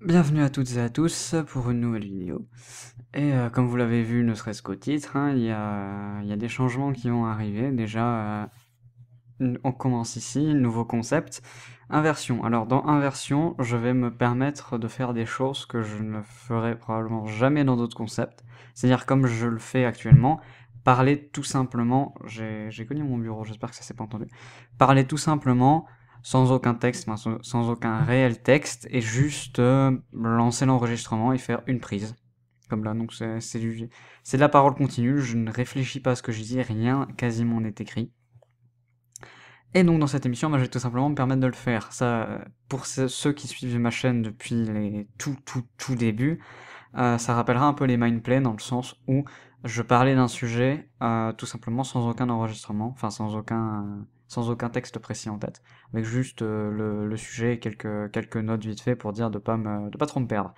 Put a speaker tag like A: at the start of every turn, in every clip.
A: Bienvenue à toutes et à tous pour une nouvelle vidéo. Et comme vous l'avez vu, ne serait-ce qu'au titre, hein, il y a des changements qui vont arriver. Déjà, on commence ici, nouveau concept, inversion. Alors dans inversion, je vais me permettre de faire des choses que je ne ferai probablement jamais dans d'autres concepts. C'est-à-dire comme je le fais actuellement, parler tout simplement, j'ai connu mon bureau, j'espère que ça s'est pas entendu, parler tout simplement sans aucun texte, enfin, sans aucun réel texte, et juste lancer l'enregistrement et faire une prise. Comme là, donc c'est de la parole continue, je ne réfléchis pas à ce que je dis, rien quasiment n'est écrit. Et donc dans cette émission, je vais tout simplement me permettre de le faire. Ça, pour ceux qui suivent ma chaîne depuis les tout débuts, ça rappellera un peu les mindplays dans le sens où je parlais d'un sujet tout simplement sans aucun enregistrement, enfin sans aucun texte précis en tête, avec juste le sujet et quelques notes vite fait pour dire de pas trop me perdre.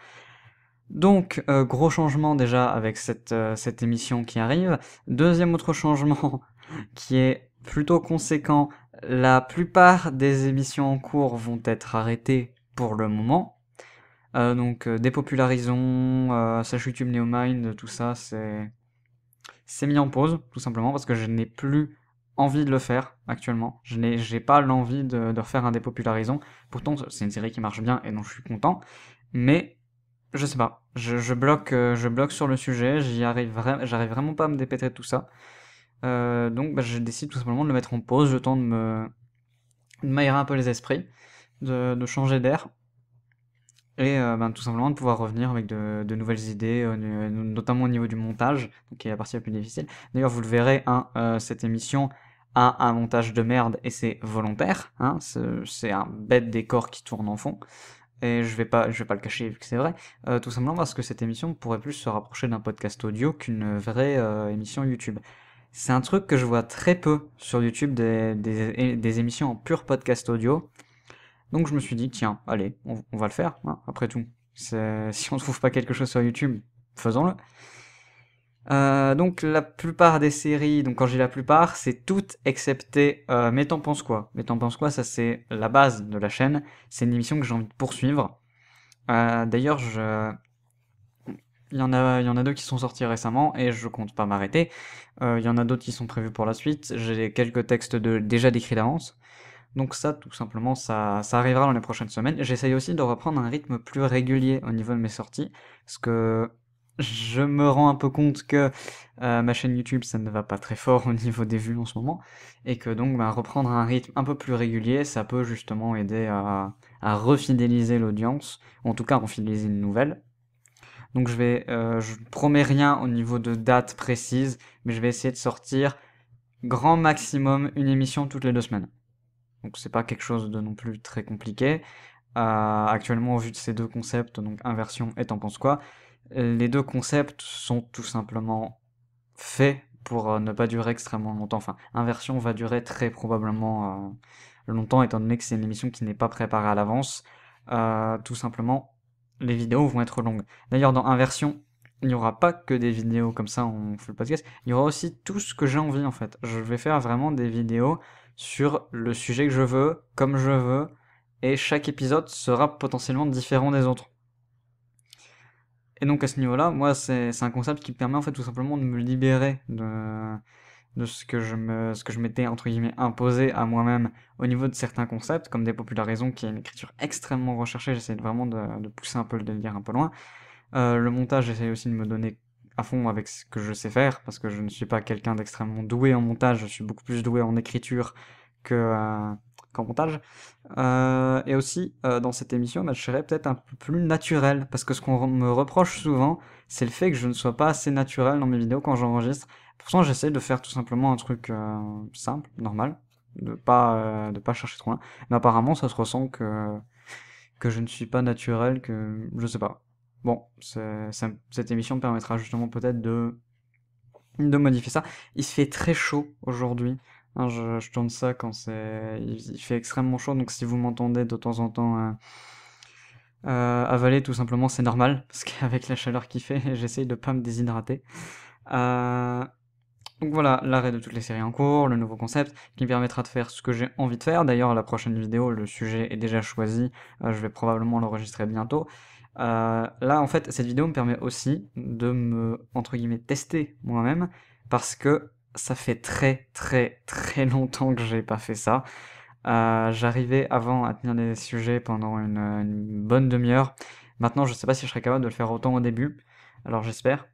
A: Donc, gros changement déjà avec cette émission qui arrive. Deuxième autre changement qui est plutôt conséquent, la plupart des émissions en cours vont être arrêtées pour le moment. Donc dépopularisons, Sache YouTube Neomind, tout ça, c'est mis en pause, tout simplement, parce que je n'ai plus envie de le faire actuellement. J'ai pas l'envie de refaire un dépopularisons. Pourtant, c'est une série qui marche bien et dont je suis content. Mais je sais pas, je bloque sur le sujet, j'arrive vraiment pas à me dépêtrer de tout ça. Donc je décide tout simplement de le mettre en pause, le temps de m'aérer un peu les esprits, de changer d'air, et tout simplement de pouvoir revenir avec de nouvelles idées, notamment au niveau du montage, donc qui est la partie la plus difficile. D'ailleurs, vous le verrez, hein, cette émission a un montage de merde, et c'est volontaire, hein, c'est un bête décor qui tourne en fond. Et je vais pas le cacher vu que c'est vrai, tout simplement parce que cette émission pourrait plus se rapprocher d'un podcast audio qu'une vraie émission YouTube. C'est un truc que je vois très peu sur YouTube, des émissions en pur podcast audio. Donc je me suis dit, tiens, allez, on va le faire, hein, après tout. Si on trouve pas quelque chose sur YouTube, faisons-le. Donc la plupart des séries, donc quand j'ai la plupart, c'est toutes excepté Mais t'en penses quoi? Mais t'en penses quoi? Ça c'est la base de la chaîne. C'est une émission que j'ai envie de poursuivre. D'ailleurs, il y en a deux qui sont sortis récemment et je compte pas m'arrêter. Il y en a d'autres qui sont prévus pour la suite. J'ai quelques textes déjà d'écrits d'avance. Donc ça, tout simplement, ça arrivera dans les prochaines semaines. J'essaye aussi de reprendre un rythme plus régulier au niveau de mes sorties, parce que je me rends un peu compte que ma chaîne YouTube, ça ne va pas très fort au niveau des vues en ce moment, et que donc reprendre un rythme un peu plus régulier, ça peut justement aider à refidéliser l'audience, ou en tout cas à refidéliser une nouvelle. Donc je promets rien au niveau de date précise, mais je vais essayer de sortir grand maximum une émission toutes les 2 semaines. Donc c'est pas quelque chose de non plus très compliqué. Actuellement, au vu de ces deux concepts, donc inversion et t'en penses quoi, les deux concepts sont tout simplement faits pour ne pas durer extrêmement longtemps. Enfin, inversion va durer très probablement longtemps, étant donné que c'est une émission qui n'est pas préparée à l'avance. Tout simplement, les vidéos vont être longues. D'ailleurs, dans inversion, il n'y aura pas que des vidéos comme ça, on fait le podcast. Il y aura aussi tout ce que j'ai envie en fait. Je vais faire vraiment des vidéos sur le sujet que je veux, comme je veux, et chaque épisode sera potentiellement différent des autres. Et donc à ce niveau-là, moi c'est un concept qui me permet en fait tout simplement de me libérer de ce que je m'étais entre guillemets imposé à moi-même au niveau de certains concepts, comme des popularisons qui est une écriture extrêmement recherchée, j'essaie vraiment de pousser un peu le délire un peu loin. Le montage, j'essaie aussi de me donner à fond avec ce que je sais faire, parce que je ne suis pas quelqu'un d'extrêmement doué en montage, je suis beaucoup plus doué en écriture que, qu'en montage. Et aussi, dans cette émission, je serais peut-être un peu plus naturel, parce que ce qu'on me reproche souvent, c'est le fait que je ne sois pas assez naturel dans mes vidéos quand j'enregistre. Pourtant, j'essaie de faire tout simplement un truc simple, normal, de pas chercher trop loin. Mais apparemment, ça se ressent que je ne suis pas naturel, que je sais pas. Bon, cette émission me permettra justement peut-être de modifier ça. Il se fait très chaud aujourd'hui. Hein, je tourne ça quand il fait extrêmement chaud, donc si vous m'entendez de temps en temps avaler, tout simplement, c'est normal, parce qu'avec la chaleur qu'il fait, j'essaye de pas me déshydrater. Euh, donc voilà, l'arrêt de toutes les séries en cours, le nouveau concept, qui me permettra de faire ce que j'ai envie de faire. D'ailleurs, la prochaine vidéo, le sujet est déjà choisi, je vais probablement l'enregistrer bientôt. Là, en fait, cette vidéo me permet aussi de me, entre guillemets, tester moi-même, parce que ça fait très très très longtemps que j'ai pas fait ça. J'arrivais avant à tenir des sujets pendant une bonne demi-heure. Maintenant, je sais pas si je serais capable de le faire autant au début. Alors j'espère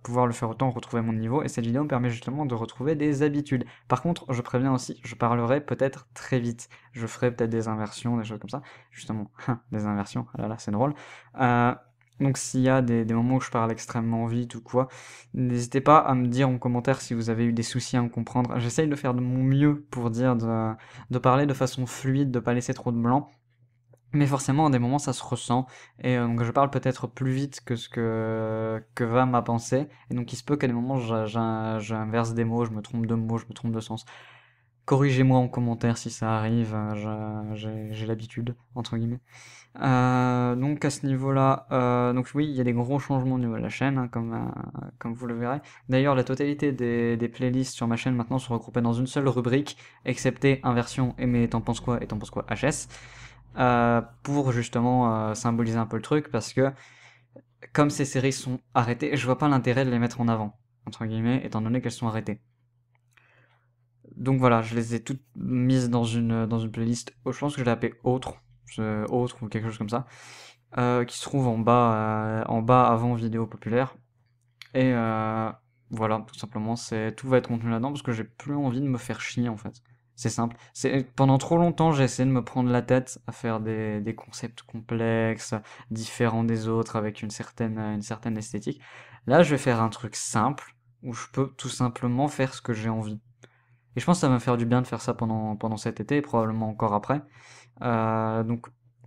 A: pouvoir le faire autant, retrouver mon niveau. Et cette vidéo me permet justement de retrouver des habitudes. Par contre, je préviens aussi, je parlerai peut-être très vite. Je ferai peut-être des inversions, des choses comme ça. Justement, des inversions, ah là là, c'est drôle. Euh, donc s'il y a des moments où je parle extrêmement vite ou quoi, n'hésitez pas à me dire en commentaire si vous avez eu des soucis à me comprendre. J'essaye de faire de mon mieux pour dire de parler de façon fluide, de pas laisser trop de blanc. Mais forcément, à des moments, ça se ressent. Et donc, je parle peut-être plus vite que ce que va ma pensée. Et donc, il se peut qu'à des moments, j'inverse des mots, je me trompe de mots, je me trompe de sens. Corrigez-moi en commentaire si ça arrive, j'ai l'habitude, entre guillemets. Donc à ce niveau-là, donc oui, il y a des gros changements au niveau de la chaîne, hein, comme vous le verrez. D'ailleurs, la totalité des playlists sur ma chaîne maintenant sont regroupées dans une seule rubrique, excepté inversion et mais t'en penses quoi et t'en penses quoi HS, pour justement symboliser un peu le truc, parce que comme ces séries sont arrêtées, je vois pas l'intérêt de les mettre en avant, entre guillemets, étant donné qu'elles sont arrêtées. Donc voilà, je les ai toutes mises dans une playlist, je pense que je l'ai appelée autre, autre ou quelque chose comme ça, qui se trouve en bas avant vidéo populaire. Et voilà, tout simplement, tout va être contenu là-dedans parce que j'ai plus envie de me faire chier en fait. C'est simple. Pendant trop longtemps, j'ai essayé de me prendre la tête à faire des concepts complexes, différents des autres, avec une certaine esthétique. Là, je vais faire un truc simple où je peux tout simplement faire ce que j'ai envie. Et je pense que ça va me faire du bien de faire ça pendant cet été et probablement encore après. Donc,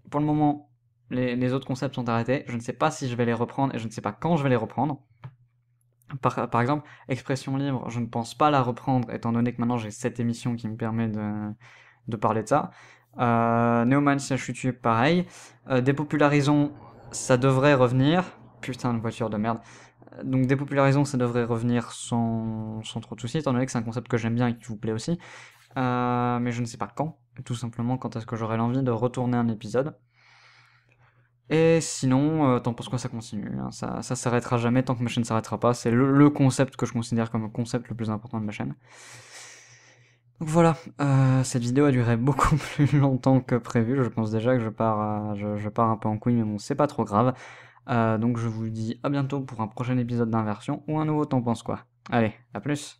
A: pour le moment, les autres concepts sont arrêtés. Je ne sais pas si je vais les reprendre et je ne sais pas quand je vais les reprendre. Par exemple, Expression libre, je ne pense pas la reprendre étant donné que maintenant j'ai cette émission qui me permet de parler de ça. Neoman, si je suis tué, pareil. Dépopularisons, ça devrait revenir. Putain de voiture de merde. Donc dépopularisons, ça devrait revenir sans trop de soucis, étant donné que c'est un concept que j'aime bien et qui vous plaît aussi. Mais je ne sais pas quand, tout simplement quand est-ce que j'aurai l'envie de retourner un épisode. Et sinon, t'en penses quoi, ça continue, hein, ça s'arrêtera jamais tant que ma chaîne s'arrêtera pas, c'est le concept que je considère comme le concept le plus important de ma chaîne. Donc voilà, cette vidéo a duré beaucoup plus longtemps que prévu, je pense déjà que je pars un peu en couille, mais bon, c'est pas trop grave. Donc je vous dis à bientôt pour un prochain épisode d'inversion ou un nouveau T'en penses quoi. Allez, à plus.